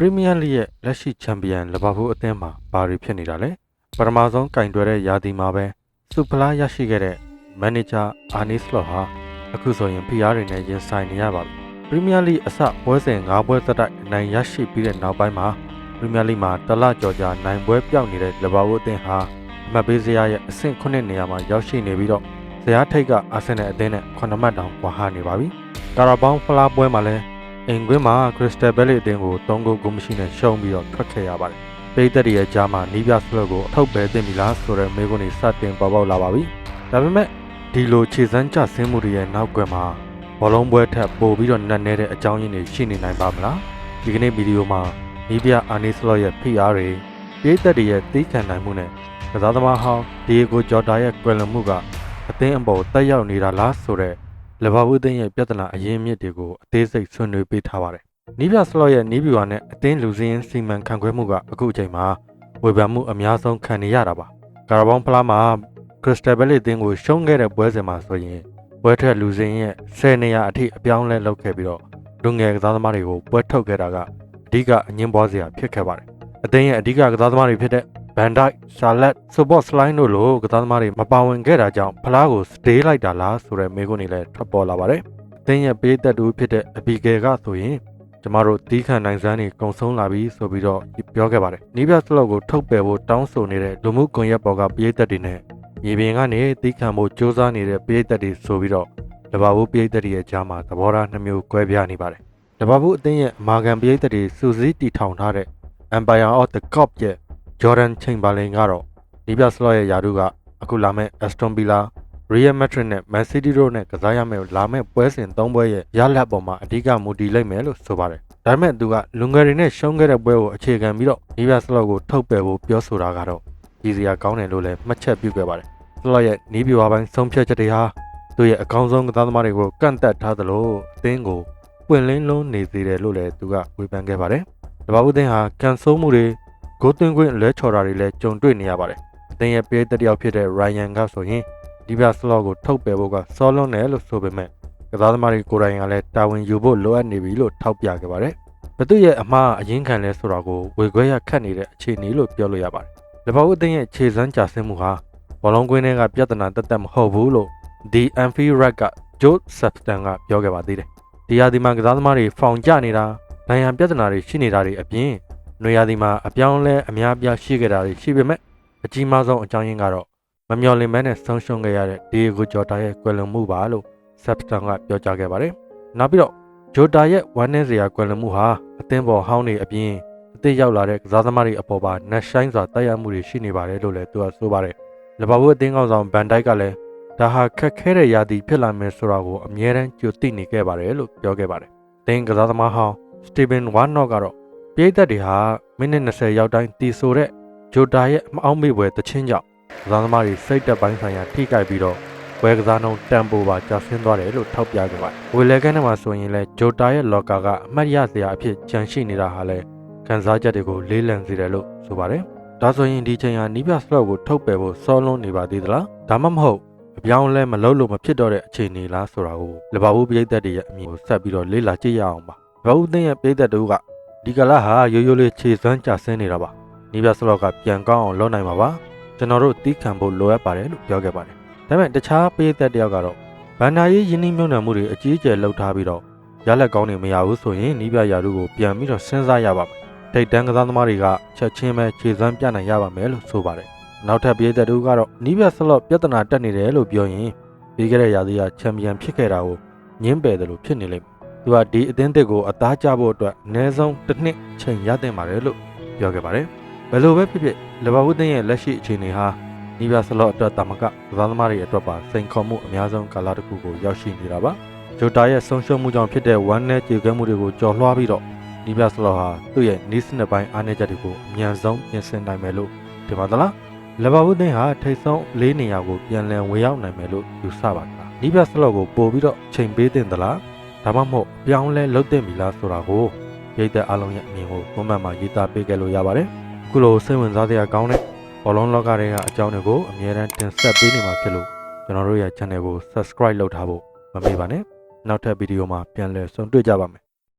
Premier League ရဲ့လက်ရှိချန်ပီယံလီဗာပူးအသင်းမှာဘာတွေဖြစ်နေတာလဲပထမဆုံးကင်တွယ်တဲ့ရာသီမှာပဲစူဖလားရရှိခဲ့တဲ့မန်နေဂျာအာနီစလော့ဟာအခုဆိုရင်ဖိအားတွေနဲ့ရင်ဆိုင်နေရပါပြီ။ Premier League အစပွဲစဉ်9ပွဲသက်တိုက်အနိုင်ရရှိပြီးတဲ့နောက်ပိုင်းမှာ Premier League မှာတလကျော်ကြာနိုင်ပွဲပြောက်နေတဲ့လီဗာပူးအသင်းဟာအမှတ်ပေးဇယားရဲ့အဆင့်9နေရာမှာရောက်ရှိနေပြီးတော့ဇယားထိပ်ကအာဆင်နယ်အသင်းနဲ့9မှတ်တောင်ကွာဟနေပါပြီ။ကာရာဘောင်းဖလားပွဲမှာလည်းအင်ကွင်းမှာခရစ္စတယ်ဘဲလီအသင်းကို3ဂိုးကိုမရှိနဲ့ရှုံးပြီးတော့ထွက်ခဲ့ရပါတယ်။ပိတ်သက်ရဲ့ကြားမှာနီးပြစလော့ကိုအထုတ်ပဲတင်ပြီလားဆိုတဲ့မေးခွန်းတွေစတင်ပေါ်ပေါက်လာပါပြီ။ဒါပေမဲ့ဒီလိုခြေစမ်းကျဆင်းမှုတွေရဲ့နောက်ကွယ်မှာဘောလုံးပွဲထက်ပိုပြီးတော့နက်နဲတဲ့အကြောင်းရင်းတွေရှိနေနိုင်ပါမလား။ဒီကနေ့ဗီဒီယိုမှာနီးပြအာနီစလော့ရဲ့ဖိအားတွေပိတ်သက်ရဲ့သိခံနိုင်မှုနဲ့ကစားသမားဟောင်းဒီယေဂိုဂျော်တာရဲ့ကွယ်လွန်မှုကအသင်းအပေါ်တက်ရောက်နေတာလားဆိုတဲ့လီဗာပူးအသင်းရဲ့ပြဿနာအရင်းအမြစ်တွေကိုအသေးစိတ်ဆွေးနွေးပေးထားပါတယ်။နီးပြစလော့ရဲ့နီးဗျူဟာနဲ့အသင်းလူစည်းရင်းစီမံခန့်ခွဲမှုကအခုအချိန်မှာဝေဖန်မှုအများဆုံးခံနေရတာပါ။ကာရာဘောင်းဖလားမှာခရစ္စတယ်ဘဲလီအသင်းကိုရှုံးခဲ့တဲ့ပွဲစဉ်မှာဆိုရင်ပွဲထွက်လူစည်းရင်းရဲ့10နေရာအထိအပြောင်းလဲလုပ်ခဲ့ပြီးတော့လူငယ်ကစားသမားတွေကိုပွဲထုတ်ခဲ့တာကအဓိကအငင်းပွားစရာဖြစ်ခဲ့ပါတယ်။အသင်းရဲ့အဓိကကစားသမားတွေဖြစ်တဲ့ဘန်ဒိုက်၊ရှာလက်၊ဆိုဘော့စလိုင်းတို့လိုကစားသမားတွေမပါဝင်ခဲ့တာကြောင့်ဖလားကိုစတေးလိုက်တာလားဆိုတဲ့မေးခွန်းတွေလည်းထွက်ပေါ်လာပါတယ်။အသင်းရဲ့ပေးသက်တူဖြစ်တဲ့အဘီဂယ်ကဆိုရင်ကျမတို့တီးခံနိုင်စမ်းတွေကုံဆုံးလာပြီဆိုပြီးတော့ပြောခဲ့ပါတယ်။နီးပြစလော့ကိုထုတ်ပယ်ဖို့တောင်းဆိုနေတဲ့လူမှုကွန်ရက်ပေါ်ကပေးသက်တွေနဲ့မြေပြင်ကနေတီးခံဖို့ကြိုးစားနေတဲ့ပေးသက်တွေဆိုပြီးတော့လီဗာပူးပေးသက်တွေရဲ့ကြားမှာသဘောထား2မျိုးကွဲပြားနေပါတယ်။လီဗာပူးအသင်းရဲ့အမာခံပေးသက်တွေစူးစီးတီထောင်ထားတဲ့ Empire of the Cup ရဲ့ဂျော်ဒန်ချိန်ဘာလင်ကတော့နီးပြစလော့ရဲ့ယာတုကအခုလာမဲ့အက်စတွန်ဗီလာရီယယ်မက်ဒရစ်နဲ့မန်စီးတီးတို့နဲ့ကစားရမယ့်လာမဲ့ပွဲစဉ်3ပွဲရဲ့ရလဒ်ပေါ်မှာအဓိကမူတည်လိမ့်မယ်လို့ဆိုပါတယ်။ဒါပေမဲ့သူကလူငယ်တွေနဲ့ရှုံးခဲ့တဲ့ပွဲကိုအခြေခံပြီးတော့နီးပြစလော့ကိုထုတ်ပယ်ဖို့ပြောဆိုတာကတော့ကြီးစရာကောင်းတယ်လို့လည်းမှတ်ချက်ပြုခဲ့ပါတယ်။စလော့ရဲ့နီးဗျူဟာပိုင်းဆုံးဖြတ်ချက်တွေဟာသူ့ရဲ့အကောင်းဆုံးကစားသမားတွေကိုကန့်သက်ထားသလိုအသင်းကိုပွင့်လင်းလုံးနေစေတယ်လို့လည်းသူကဝေဖန်ခဲ့ပါတယ်။လီဗာပူးအသင်းဟာကန်ဆိုးမှုတွေဂိုးသွင်းခွင့်လဲချော်တာတွေလည်းကြုံတွေ့နေရပါတယ်။အသင်းရဲ့ပေးသက်တယောက်ဖြစ်တဲ့ရိုင်ယန်ကဆိုရင်ဒီပြစလော့ကိုထုတ်ပယ်ဖို့ကစောလွန်းတယ်လို့ဆိုပေမဲ့ကစားသမားတွေကိုယ်တိုင်ကလည်းတာဝန်ယူဖို့လိုအပ်နေပြီလို့ထောက်ပြခဲ့ပါတယ်။ဘသူရဲ့အမှားအရင်ခံလဲဆိုတာကိုဝေခွဲရခတ်နေတဲ့အခြေအနေလို့ပြောလို့ရပါတယ်။လီဗာပူးအသင်းရဲ့ခြေစမ်းကျဆင်းမှုဟာဘောလုံးကွင်းထဲကပြဿနာတက်တက်မဟုတ်ဘူးလို့ The Anfield က Joe Sefton ကပြောခဲ့ပါသေးတယ်။ဒီရာသီမှာကစားသမားတွေဖောင်ကျနေတာ၊နိုင်ရန်ပြဿနာတွေရှိနေတာတွေအပြင်နွေရာသီမှာအပြောင်းလဲအများပြားရှိခဲ့တာတွေရှိပေမဲ့အကြီးမားဆုံးအကြောင်းရင်းကတော့မမျှော်လင့်မဲနဲ့ဆုံးရှုံးခဲ့ရတဲ့ဒီယေဂိုဂျော်တာရဲ့ကွယ်လွန်မှုပါလို့ဆက်ပတန်ကပြောကြားခဲ့ပါတယ်။နောက်ပြီးတော့ဂျိုတာရဲ့ဝမ်းနည်းစရာကွယ်လွန်မှုဟာအသင်းပေါ်ဟောင်းတွေအပြင်အသစ်ရောက်လာတဲ့ကစားသမားတွေအပေါ်ပါနှက်ဆိုင်စွာတိုက်ရိုက်မှုတွေရှိနေပါတယ်လို့လည်းသူကဆိုပါတယ်။လီဗာပူးအသင်းကောင်ဆောင်ဘန်ဒိုက်ကလည်းဒါဟာခက်ခဲတဲ့ရာသီဖြစ်လာမယ်ဆိုတာကိုအမြဲတမ်းကြိုသိနေခဲ့ပါတယ်လို့ပြောခဲ့ပါတယ်။အသင်းကစားသမားဟောင်းစတီဗင်ဝါနော့ကတော့ပိတ်သက်တွေဟာမိနစ်20ရောက်တိုင်းတီဆိုတဲ့ဂျိုတာရဲ့မအောင်မေ့ပွဲတချင်းကြောင့်ကစားသမားတွေစိတ်တက်ပိုင်းဆိုင်ရာထိခိုက်ပြီးတော့ဝယ်ကစားနှုန်းတန်ပိုပါကျဆင်းသွားတယ်လို့ထောက်ပြခဲ့ပါတယ်။ဝေလဲကန်းထဲမှာဆိုရင်လည်းဂျိုတာရဲ့လော်ကာကအမှတ်ရစရာအဖြစ်ကြံရှိနေတာဟာလည်းခံစားချက်တွေကိုလေးလံစေတယ်လို့ဆိုပါတယ်။ဒါဆိုရင်ဒီချိန်ဟာနီးပြစလော့ကိုထုတ်ပယ်ဖို့စောလွန်းနေပါသေးသလား။ဒါမှမဟုတ်အပြောင်းလဲမလုပ်လို့မဖြစ်တော့တဲ့အခြေအနေလားဆိုတာကိုလီဗာပူးပြည်သက်တွေရဲ့အမြင်ကိုဆက်ပြီးတော့လေ့လာကြည့်ရအောင်ပါ။လီဗာပူးအသင်းရဲ့ပြည်သက်တို့ကဒီကလာဟာရိုးရိုးလေးခြေစွမ်းကျဆင်းနေတာပါနီးပြစလော့ကပြန်ကောင်းအောင်လုပ်နိုင်မှာပါကျွန်တော်တို့တီးခံဖို့လိုအပ်ပါတယ်လို့ပြောခဲ့ပါတယ်ဒါပေမဲ့တခြားပေးသက်တယောက်ကတော့ဘန်နာရေးယင်းနှိမ့်မြုံနယ်မှုတွေအကြီးအကျယ်လှုပ်ထားပြီးတော့ရလက်ကောင်းတွေမရဘူးဆိုရင်နီးပြရာထူးကိုပြန်ပြီးတော့စဉ်းစားရပါမယ်ထိတ်တန်းကစားသမားတွေကချက်ချင်းပဲခြေစွမ်းပြနိုင်ရပါမယ်လို့ဆိုပါတယ်နောက်ထပ်ပေးသက်တို့ကတော့နီးပြစလော့ပြဿနာတက်နေတယ်လို့ပြောရင်ပြီးခဲ့တဲ့ရာသီကချန်ပီယံဖြစ်ခဲ့တာကိုညှင်းပယ်တယ်လို့ဖြစ်နေလိမ့်မယ်သူကဒီအသင်းသစ်ကိုအသားကျဖို့အတွက်အနည်းဆုံးတစ်နှစ်ချိန်ရသင့်ပါတယ်လို့ပြောခဲ့ပါတယ်ဘယ်လိုပဲဖြစ်ဖြစ်လီဗာပူးအသင်းရဲ့လက်ရှိအခြေအနေဟာနီးပြစလော့အတွက်တာမကကစားသမားတွေအတွက်ပါစိန်ခေါ်မှုအများဆုံးကာလတစ်ခုကိုရောက်ရှိနေတာပါဂျိုတာရဲ့ဆုံးရှုံးမှုကြောင့်ဖြစ်တဲ့ဝမ်းနည်းကြေကွဲမှုတွေကိုကျော်လွှားပြီးတော့နီးပြစလော့ဟာသူ့ရဲ့နီးစနစ်ပိုင်းအားနည်းချက်တွေကိုအမြန်ဆုံးပြင်ဆင်နိုင်မယ်လို့ဒီပါသလားလီဗာပူးအသင်းဟာထိပ်ဆုံး၄နေရာကိုပြန်လည်ဝင်ရောက်နိုင်မယ်လို့ယူဆပါလားနီးပြစလော့ကိုပို့ပြီးတော့ချိန်ပေးတင်သလားဒါမှမဟုတ်ပြောင်းလဲလုပ်တင်ပြီလားဆိုတာကိုရိတ်သက်အားလုံးရဲ့အမြင်ကိုကွန်မန့်မှာရေးသားပေးခဲ့လို့ရပါတယ်။အခုလိုစိတ်ဝင်စားစရာကောင်းတဲ့ဘောလုံးလောကတွေကအကြောင်းတွေကိုအမြဲတမ်းတင်ဆက်ပေးနေမှာဖြစ်လို့ကျွန်တော်တို့ရဲ့ channel ကို subscribe လုပ်ထားဖို့မမေ့ပါနဲ့။နောက်ထပ်ဗီဒီယိုမှာပြန်လည်ဆုံတွေ့ကြပါမယ်